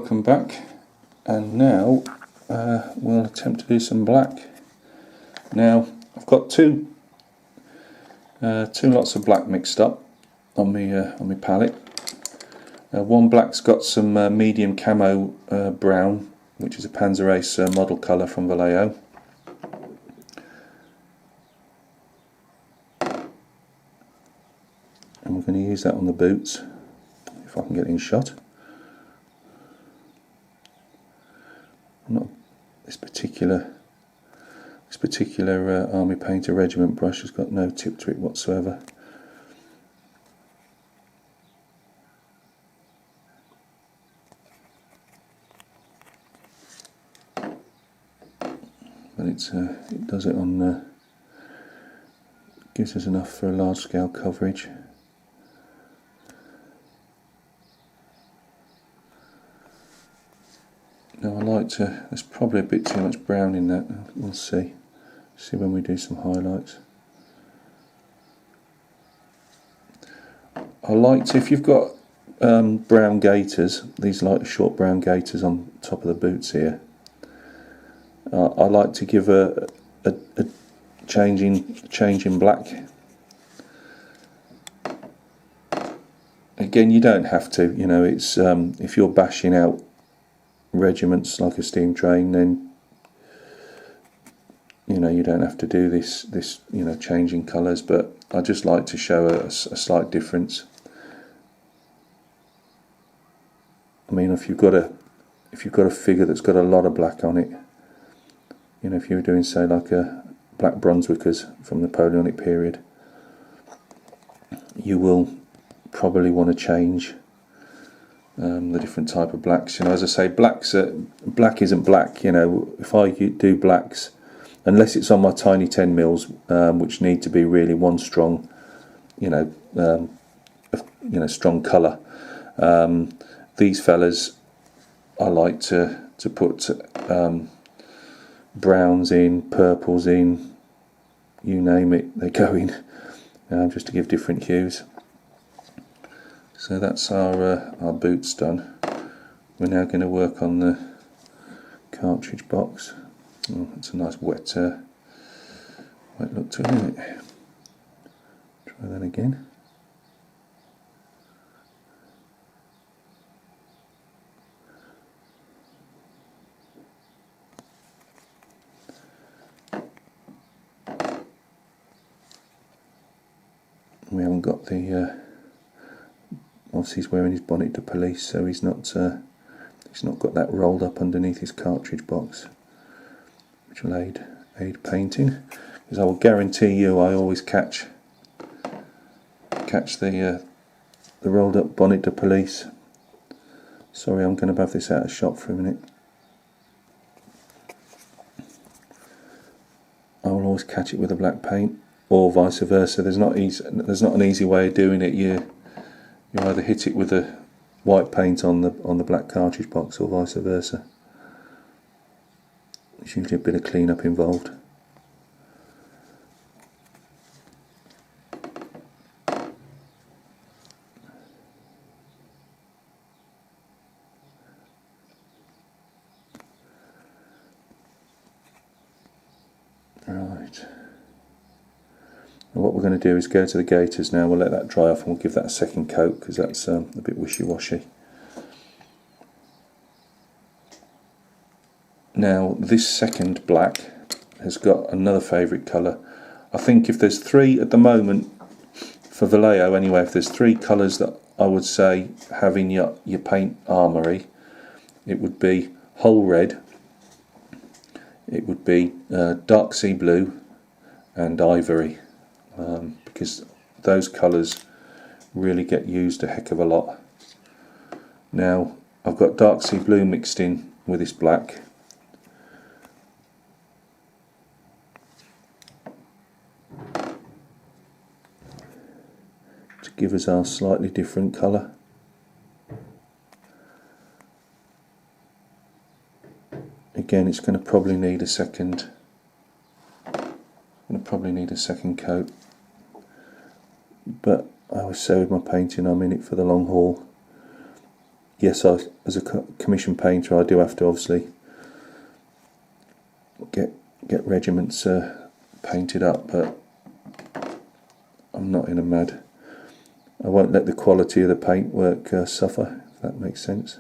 welcome back, and now we'll attempt to do some black. Now I've got two lots of black mixed up on my palette. One black's got some medium camo brown, which is a Panzer Ace model colour from Vallejo. And we're going to use that on the boots, if I can get it in shot. This particular Army Painter Regiment brush has got no tip to it whatsoever. But it does it on, gives us enough for a large scale coverage. Now I like to, there's probably a bit too much brown in that, we'll see when we do some highlights. I like to, if you've got brown gaiters, these like short brown gaiters on top of the boots here, I like to give a change in black. Again, you don't have to, you know, it's if you're bashing out regiments like a steam train, then you know you don't have to do this you know, changing colours, but I just like to show a slight difference. I mean, if you've got a figure that's got a lot of black on it, you know, if you were doing, say, like a Black Brunswickers from the Napoleonic period, you will probably want to change the different type of blacks. You know, as I say, black isn't black. You know, if I do blacks, unless it's on my tiny 10 mils, which need to be really one strong, strong colour. These fellas, I like to put browns in, purples in, you name it, they go in, just to give different hues. So that's our boots done. We're now going to work on the cartridge box. Oh, it's a nice wet look to it, isn't it? Try that again. We haven't got the obviously he's wearing his bonnet de police, so he's not got that rolled up underneath his cartridge box, which will aid painting, because I will guarantee you I always catch the rolled up bonnet de police. Sorry, I'm going to have this out of shot for a minute. I will always catch it with a black paint, or vice versa. There's not an easy way of doing it. You either hit it with a white paint on the black cartridge box, or vice versa. There's usually a bit of clean-up involved. Right. And what we're going to do is go to the gaiters now. We'll let that dry off and we'll give that a second coat, because that's a bit wishy-washy. Now this second black has got another favourite colour. I think if there's three at the moment, for Vallejo anyway, if there's three colours that I would say have in your paint armoury, it would be whole red, it would be dark sea blue and ivory, because those colours really get used a heck of a lot. Now I've got dark sea blue mixed in with this black. To give us our slightly different colour. Again, it's going to probably need a second. Coat. But I always say with my painting, I'm in it for the long haul. yes, as a commission painter, I do have to obviously get regiments painted up, but I'm not in a mad. I won't let the quality of the paintwork suffer, if that makes sense.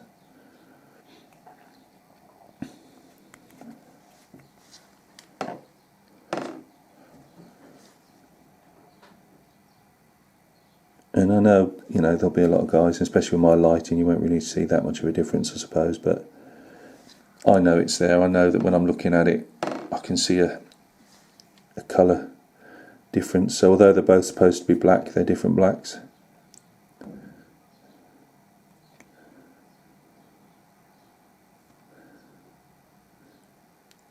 And I know, you know, there'll be a lot of guys, especially with my lighting, you won't really see that much of a difference, I suppose, but I know it's there. I know that when I'm looking at it, I can see a colour difference. So although they're both supposed to be black, they're different blacks.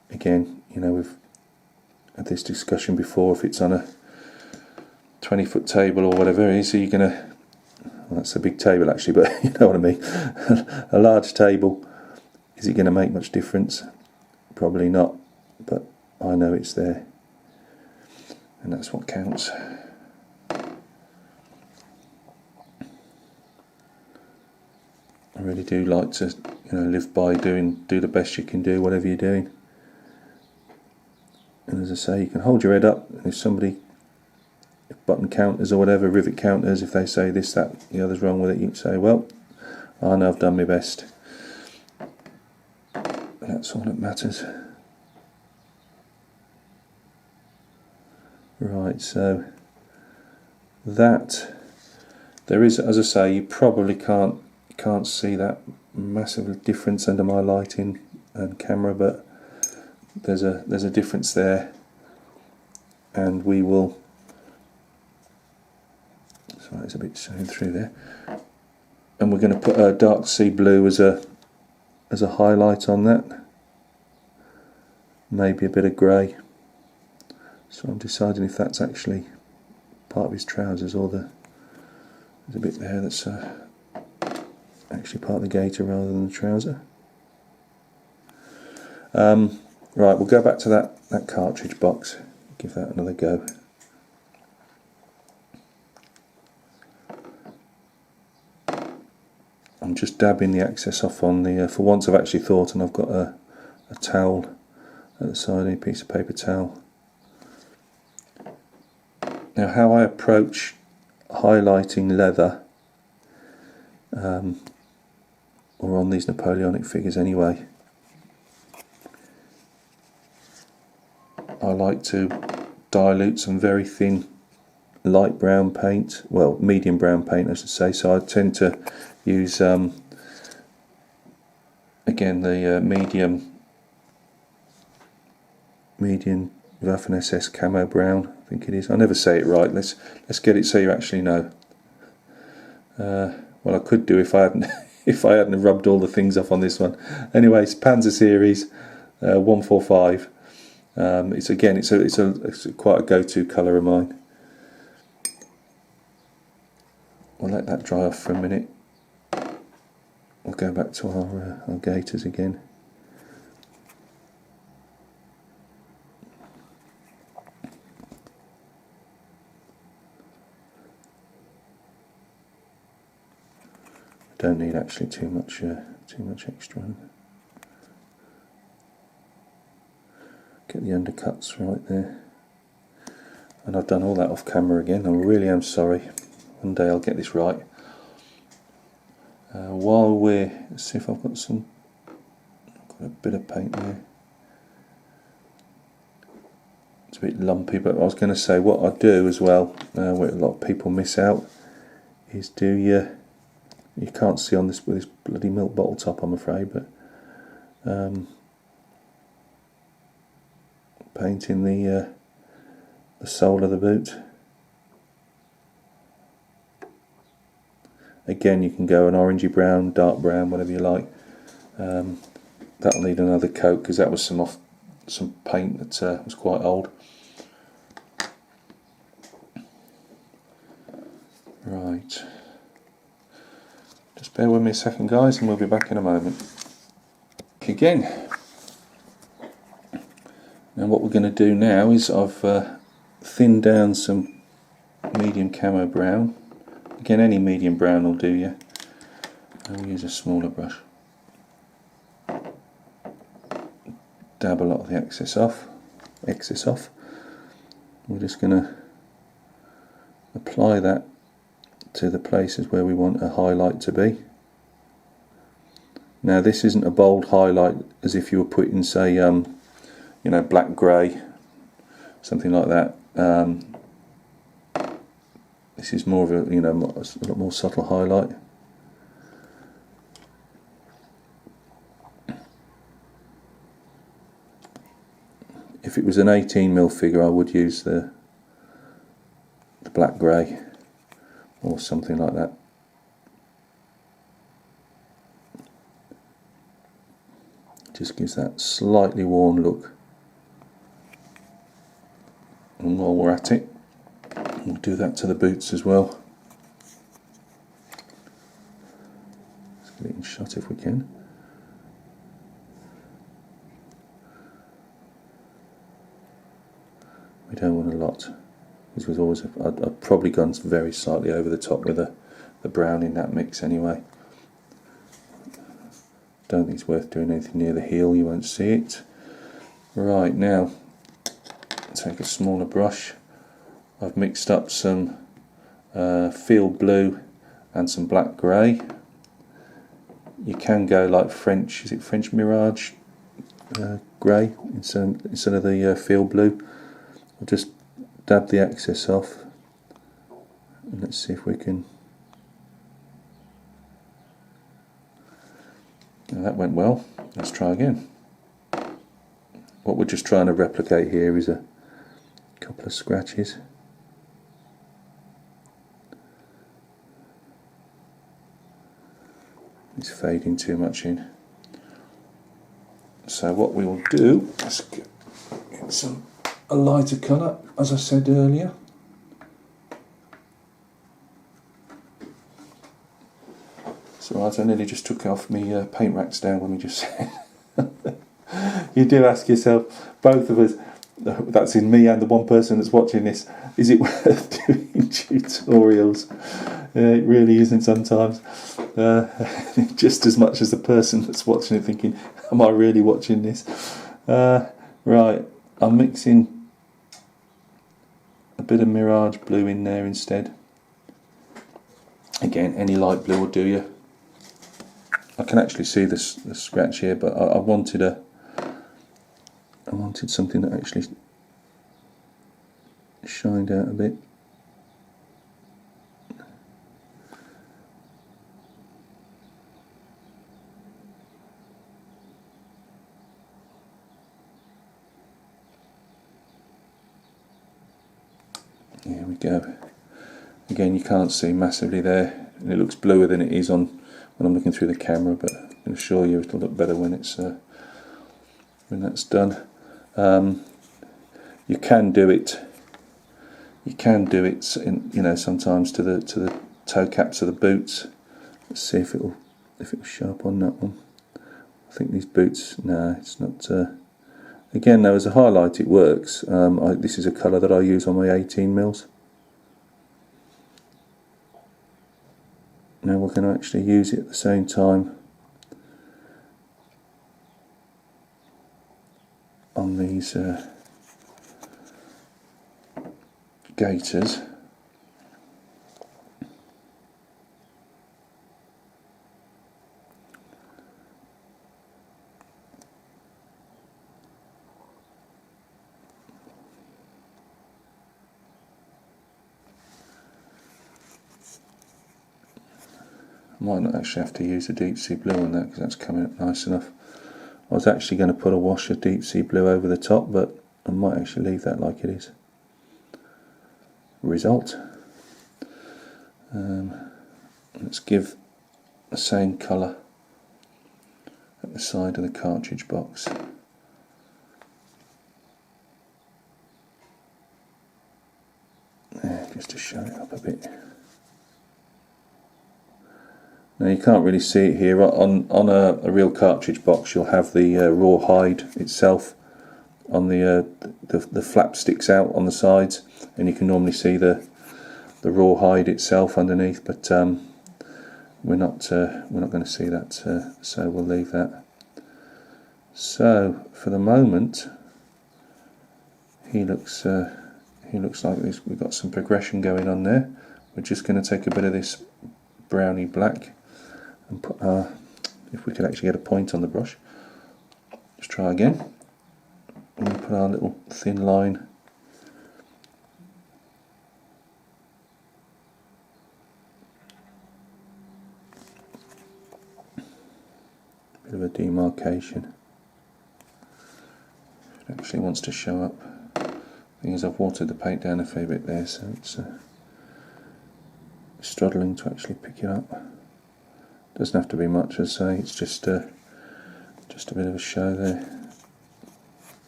Again, you know, we've had this discussion before. If it's on a 20-foot table or whatever it is, so you're going to, well, that's a big table actually, but you know what I mean, a large table, is it going to make much difference? Probably not, but I know it's there, and that's what counts. I really do like to, you know, live by do the best you can do, whatever you're doing. And as I say, you can hold your head up, and if button counters or whatever, rivet counters, if they say this, that, the other's wrong with it, you can say, well, I know I've done my best. And that's all that matters. Right, so that, there is, as I say, you probably can't see that massive difference under my lighting and camera, but there's a difference there, and we will. Sorry, it's a bit showing through there. And we're going to put a dark sea blue as a highlight on that. Maybe a bit of grey. So I'm deciding if that's actually part of his trousers or there's a bit there that's actually part of the gaiter rather than the trouser. Right, we'll go back to that cartridge box. Give that another go. I'm just dabbing the excess off on the, for once I've actually thought, and I've got a towel at the side, a piece of paper towel. Now how I approach highlighting leather, or on these Napoleonic figures anyway, I like to dilute some very thin light brown paint, well, medium brown paint I should say, so I tend to use again the medium Waffen-SS camo brown, I think it is. I never say it right. Let's get it so you actually know. Well, I could do if I hadn't rubbed all the things off on this one. Anyway, it's Panzer Series 145. It's quite a go-to colour of mine. We'll let that dry off for a minute. We'll go back to our gaiters again. Don't need actually too much extra. Get the undercuts right there. And I've done all that off camera again. I really am sorry. One day I'll get this right. Let's see if I've got a bit of paint there. It's a bit lumpy, but I was going to say what I do as well, what a lot of people miss out, is you can't see on this with this bloody milk bottle top, I'm afraid, but painting the sole of the boot. Again, you can go an orangey brown, dark brown, whatever you like. That'll need another coat because that was some paint that was quite old. Right. Just bear with me a second, guys, and we'll be back in a moment. Again. Now what we're going to do now is I've thinned down some medium camo brown. Again, any medium brown will do you. I'll use a smaller brush. Dab a lot of the excess off. We're just going to apply that to the places where we want a highlight to be. Now this isn't a bold highlight as if you were putting, say, you know, black grey, something like that. This is more of a, you know, a lot more subtle highlight. If it was an 18mm figure, I would use the black grey or something like that. Just gives that slightly worn look. And while we're at it, we'll do that to the boots as well. Let's get it in shot if we can. We don't want a lot. This was always I'd probably gone very slightly over the top with the brown in that mix anyway. Don't think it's worth doing anything near the heel, you won't see it. Right, now take a smaller brush. I've mixed up some field blue and some black grey. You can go like French, is it French Mirage grey instead of the field blue. I'll just dab the excess off and let's see if we can. Now that went well. Let's try again. What we're just trying to replicate here is a couple of scratches. It's fading too much in. So what we will do is get a lighter colour, as I said earlier. So I nearly just took off my paint racks down when we just said. You do ask yourself, both of us, that's in me and the one person that's watching this, is it worth doing tutorials? It really isn't sometimes. Just as much as the person that's watching it thinking, am I really watching this? Right, I'm mixing a bit of Mirage blue in there instead. Again, any light blue will do you. I can actually see the scratch here, but I wanted something that actually shined out a bit. There we go. Again, you can't see massively there, and it looks bluer than it is on when I'm looking through the camera, but I can assure you it'll look better when it's when that's done. You can do it. You can do it, you know, sometimes to the toe caps of the boots. Let's see if it'll show up on that one. I think these boots. No, it's not. Again, though, as a highlight, it works. This is a colour that I use on my 18mm. Now we're going to actually use it at the same time on these Gaiters. Might not actually have to use the deep sea blue on that because that's coming up nice enough. I was actually going to put a wash of deep sea blue over the top, but I might actually leave that like it is. Result. Let's give the same colour at the side of the cartridge box. There, just to show it up a bit. Now you can't really see it here. On a real cartridge box, you'll have the raw hide itself on the flap sticks out on the sides, and you can normally see the raw hide itself underneath. But we're not going to see that, so we'll leave that. So for the moment, he looks like we've got some progression going on there. We're just going to take a bit of this browny black and put our, if we could actually get a point on the brush, just try again, and put our little thin line bit of a demarcation. It actually wants to show up. Thing is, I've watered the paint down a fair bit there, so it's struggling to actually pick it up. Doesn't have to be much, as I say. It's just a bit of a show there.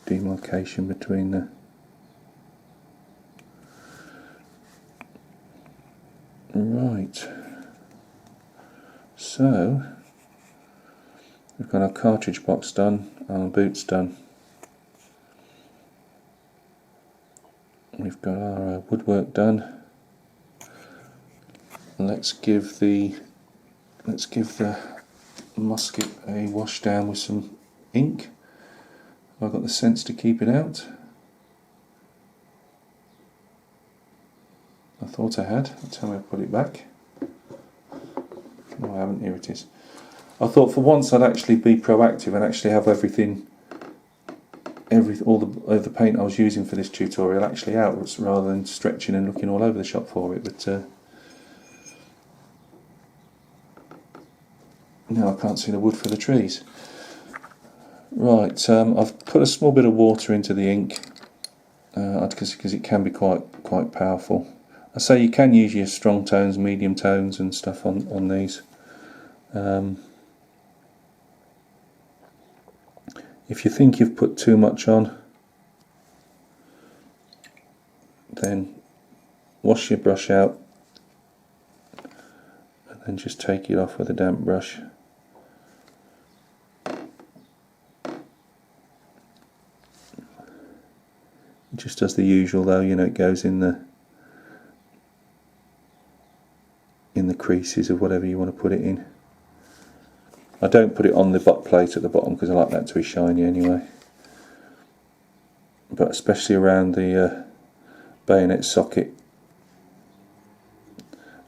Demarcation between the. Right. So we've got our cartridge box done, our boots done. We've got our woodwork done. Let's give the musket a wash down with some ink. Have I got the sense to keep it out? I thought I had. That's how I put it back. No, I haven't. Here it is. I thought for once I'd actually be proactive and actually have all the paint I was using for this tutorial actually out, rather than stretching and looking all over the shop for it. But now I can't see the wood for the trees. Right, I've put a small bit of water into the ink because it can be quite powerful. I say you can use your strong tones, medium tones and stuff on these. If you think you've put too much on, then wash your brush out and then just take it off with a damp brush. It just does the usual though, you know, it goes in the creases of whatever you want to put it in. I don't put it on the butt plate at the bottom because I like that to be shiny anyway. But especially around the bayonet socket.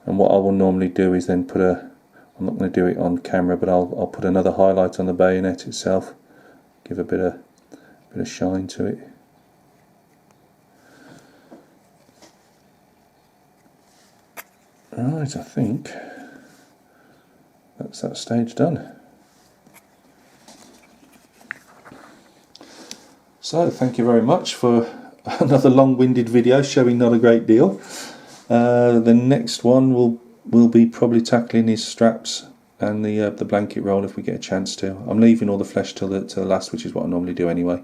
And what I will normally do is then put I'm not going to do it on camera, but I'll put another highlight on the bayonet itself, give a bit of shine to it. Right, I think that's that stage done. So thank you very much for another long-winded video showing not a great deal. The next one will be probably tackling his straps and the blanket roll if we get a chance to. I'm leaving all the flesh till the last, which is what I normally do anyway.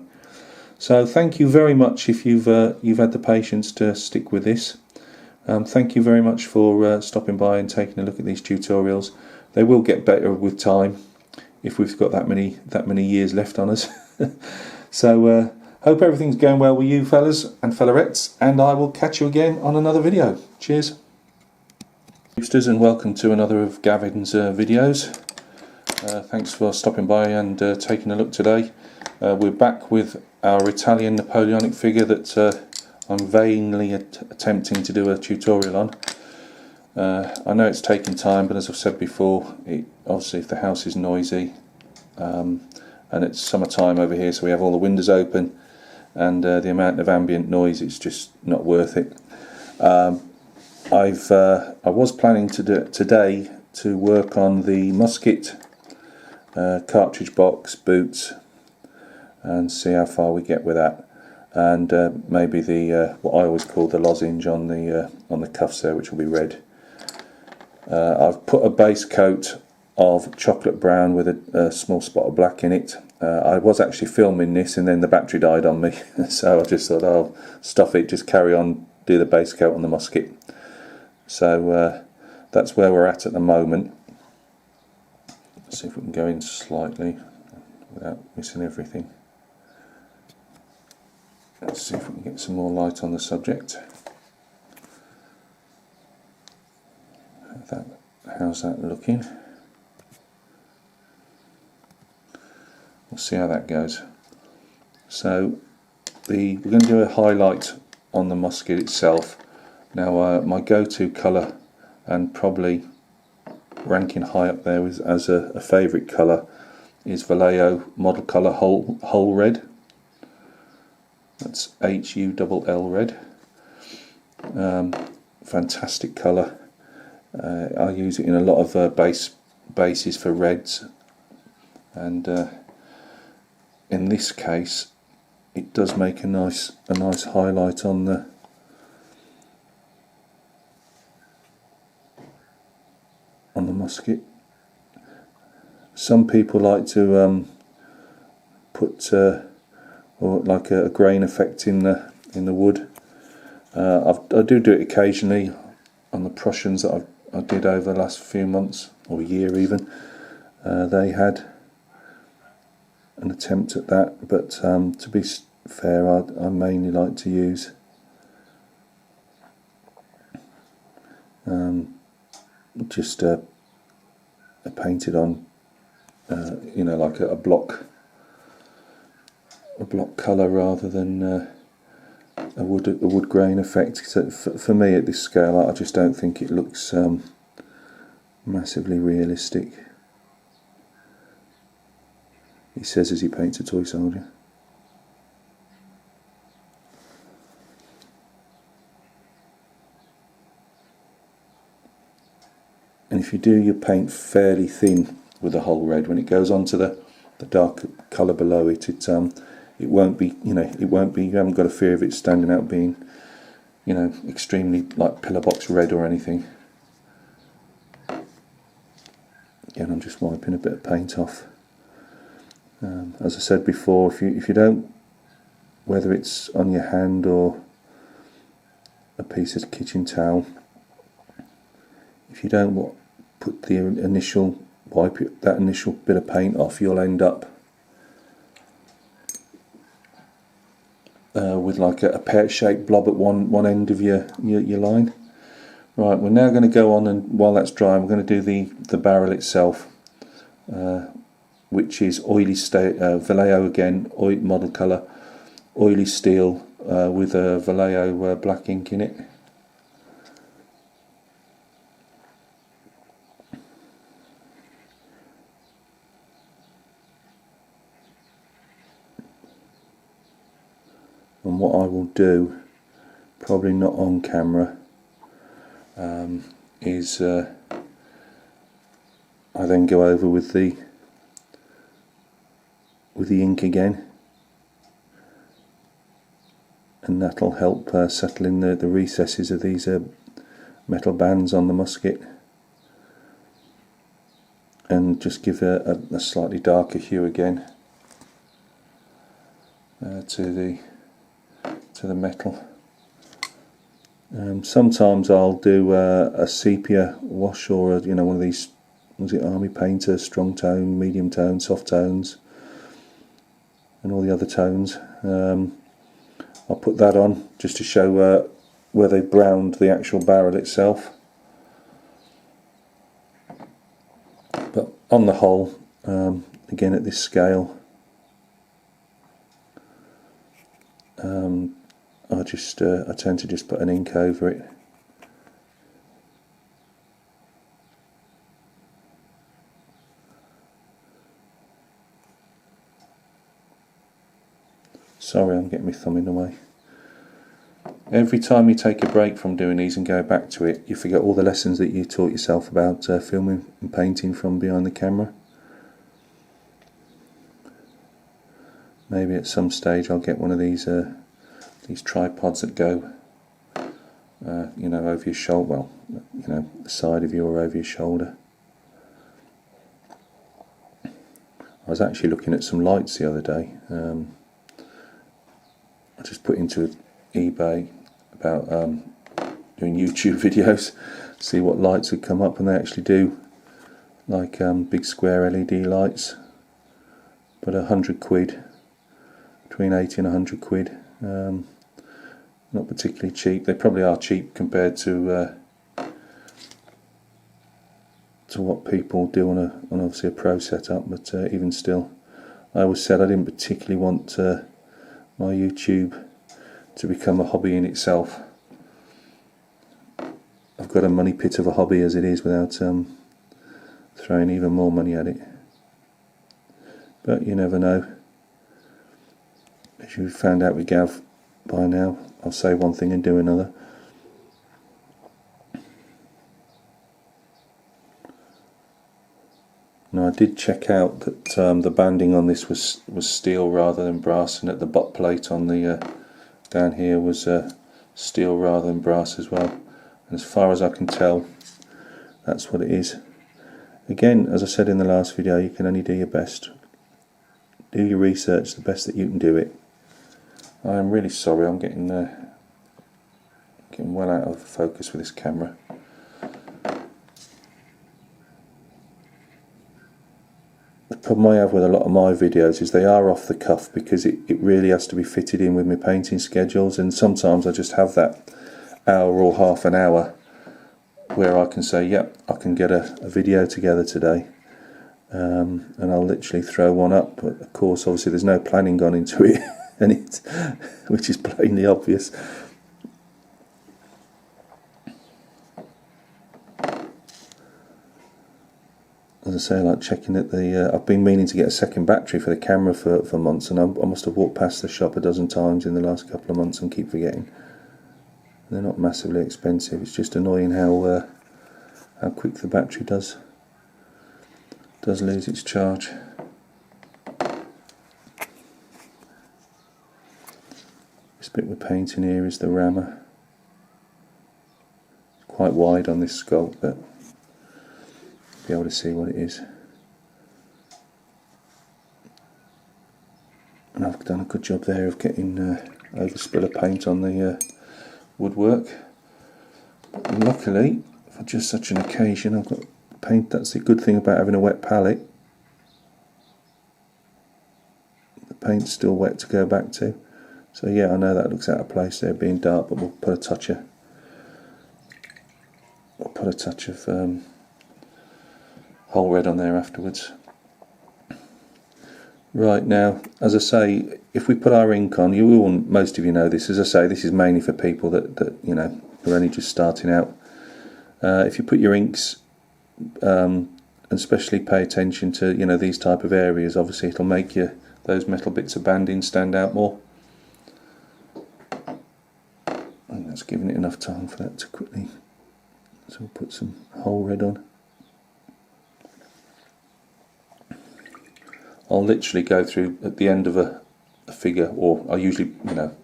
So thank you very much if you've had the patience to stick with this. Thank you very much for stopping by and taking a look at these tutorials. They will get better with time if we've got that many years left on us. So hope everything's going well with you fellas and fellarettes, and I will catch you again on another video. Cheers. Hipsters, and welcome to another of Gavin's videos. Thanks for stopping by and taking a look today. We're back with our Italian Napoleonic figure that I'm vainly attempting to do a tutorial on. I know it's taking time, but as I've said before, obviously if the house is noisy, and it's summertime over here, so we have all the windows open, and the amount of ambient noise, it's just not worth it. I was planning to do it today to work on the musket, cartridge box, boots, and see how far we get with that, and maybe the what I always call the lozenge on the cuffs there, which will be red. I've put a base coat of chocolate brown with a small spot of black in it. I was actually filming this and then the battery died on me, so I just thought, oh, stuff it, just carry on, do the base coat on the musket. So that's where we're at the moment. Let's see if we can go in slightly without missing everything. Let's see if we can get some more light on the subject. Have that how's that looking? We'll see how that goes. So we're going to do a highlight on the musket itself. Now my go-to colour, and probably ranking high up there as a favourite colour, is Vallejo model colour Hull Red. That's HULL red. Fantastic colour. I use it in a lot of bases for reds, and in this case it does make a nice highlight on the musket. Some people like to put or like a grain effect in the wood. I do it occasionally on the Prussians that I did over the last few months, or a year even. They had an attempt at that, but to be fair, I mainly like to use just a painted on, you know, like a block colour rather than a wood grain effect. So for me at this scale, I just don't think it looks massively realistic. He says as he paints a toy soldier. And if you do your paint fairly thin with a Hull Red, when it goes on to the dark colour below it, it won't be, you know, you haven't got a fear of it standing out being, you know, extremely like pillar box red or anything. Again, I'm just wiping a bit of paint off. As I said before, if you don't, whether it's on your hand or a piece of kitchen towel, if you don't put the initial that initial bit of paint off, you'll end up with like a pear-shaped blob at one end of your line. Right, we're now going to go on, and while that's drying, we're going to do the barrel itself, which is oily Vallejo again, model colour, oily steel with a Vallejo black ink in it. And what I will do, probably not on camera, is I then go over with the ink again, and that'll help settle in the recesses of these metal bands on the musket, and just give a slightly darker hue again to the metal. Sometimes I'll do a sepia wash, or you know, one of these, was it Army Painter, strong tone, medium tone, soft tones, and all the other tones. I'll put that on just to show where they browned the actual barrel itself. But on the whole, again at this scale, I tend to just put an ink over it. Sorry, I'm getting my thumb in the way. Every time you take a break from doing these and go back to it, you forget all the lessons that you taught yourself about filming and painting from behind the camera. Maybe at some stage I'll get one of these tripods that go, you know, over your shoulder. Well, you know, the side of you or over your shoulder. I was actually looking at some lights the other day. I just put into eBay about doing YouTube videos, see what lights would come up, and they actually do like big square LED lights, but £100, between 80 and 100 quid. Not particularly cheap. They probably are cheap compared to to what people do on obviously a pro setup, but even still, I always said I didn't particularly want my YouTube to become a hobby in itself. I've got a money pit of a hobby as it is without throwing even more money at it. But you never know. As you found out with Gav by now, I'll say one thing and do another. Now I did check out that the banding on this was steel rather than brass, and that the butt plate on the down here was steel rather than brass as well. And as far as I can tell, that's what it is. Again, as I said in the last video, you can only do your best. Do your research the best that you can do it. I am really sorry, I'm getting well out of focus with this camera. The problem I have with a lot of my videos is they are off the cuff, because it really has to be fitted in with my painting schedules, and sometimes I just have that hour or half an hour where I can say, yep, I can get a video together today, and I'll literally throw one up. But of course, obviously there's no planning gone into it, and which is plainly obvious. As I say, like checking at the I've been meaning to get a second battery for the camera for months, and I must have walked past the shop a dozen times in the last couple of months and keep forgetting. They're not massively expensive. It's just annoying how quick the battery does lose its charge. This bit we're painting here is the rammer. It's quite wide on this sculpt, but be able to see what it is. And I've done a good job there of getting overspill of paint on the woodwork. But luckily, for just such an occasion, I've got paint. That's the good thing about having a wet palette. The paint's still wet to go back to. So yeah, I know that looks out of place there being dark, but we'll put a touch of whole red on there afterwards. Right, now, as I say, if we put our ink on, most of you know this, as I say, this is mainly for people that you know, are only just starting out. If you put your inks, and especially pay attention to, you know, these type of areas, obviously it'll make those metal bits of banding stand out more. And that's giving it enough time for that to quickly, so we'll put some whole red on. I'll literally go through at the end of a figure, or I usually, you know,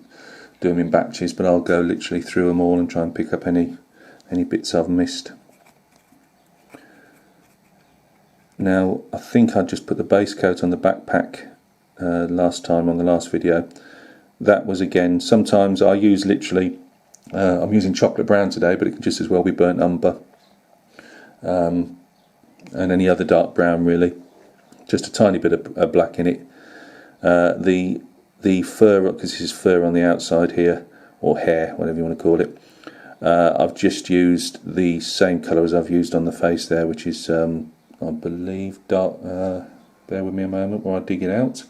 do them in batches, but I'll go literally through them all and try and pick up any bits I've missed. Now, I think I just put the base coat on the backpack last time on the last video. That was, again, sometimes I use literally, I'm using chocolate brown today, but it can just as well be burnt umber, and any other dark brown really. Just a tiny bit of black in it. The fur, because this is fur on the outside here, or hair, whatever you want to call it. I've just used the same colour as I've used on the face there, which is, I believe, dark. Bear with me a moment while I dig it out.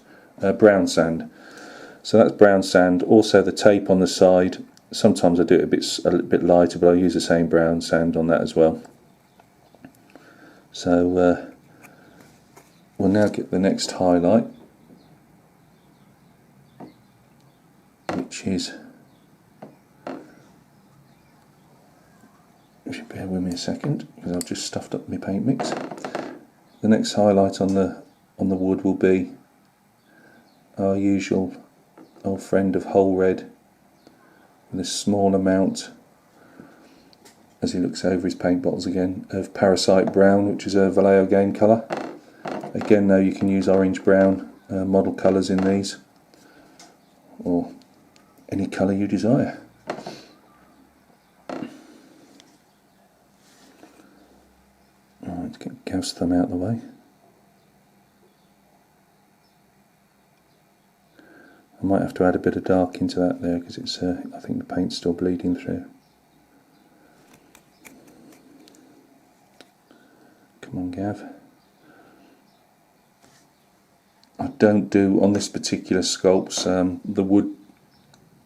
Brown sand. So that's brown sand. Also the tape on the side. Sometimes I do it a little bit lighter, but I use the same brown sand on that as well. So we'll now get the next highlight, which is, if you bear with me a second, because I've just stuffed up my paint mix. The next highlight on the wood will be our usual old friend of whole red, with a small amount, as he looks over his paint bottles again, of Parasite Brown, which is a Vallejo game colour. Again, though, you can use orange brown model colours in these, or any colour you desire. Alright, let's get Gav's thumb out of the way. I might have to add a bit of dark into that there, because it's I think the paint's still bleeding through. Come on, Gav. I don't do, on this particular sculpts, the wood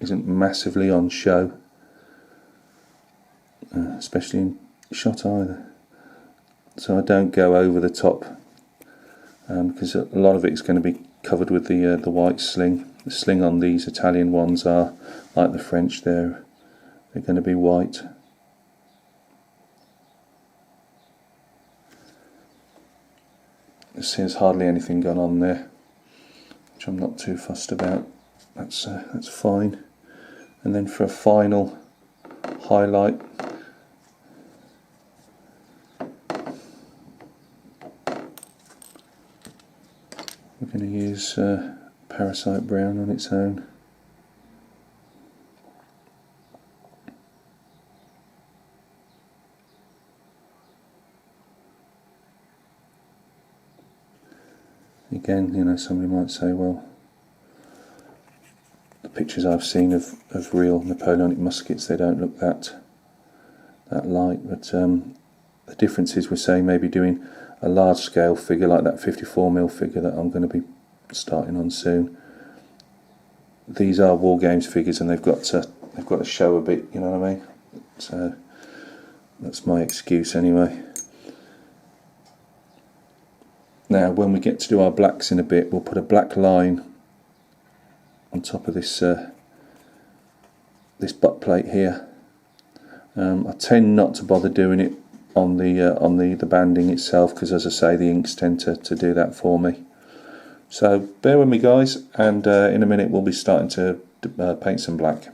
isn't massively on show, especially in shot either. So I don't go over the top, because a lot of it is going to be covered with the white sling. The sling on these Italian ones are like the French, they're going to be white. There's hardly anything gone on there, which I'm not too fussed about. That's fine. And then for a final highlight, we're going to use Parasite Brown on its own. Again, you know, somebody might say, well, the pictures I've seen of real Napoleonic muskets, they don't look that light, but the difference is we're saying maybe doing a large scale figure like that 54mm figure that I'm going to be starting on soon. These are War Games figures, and they've got to show a bit, you know what I mean? So that's my excuse anyway. Now when we get to do our blacks in a bit, we'll put a black line on top of this this butt plate here. I tend not to bother doing it on the banding itself, because as I say, the inks tend to do that for me. So bear with me guys, and in a minute we'll be starting to paint some black.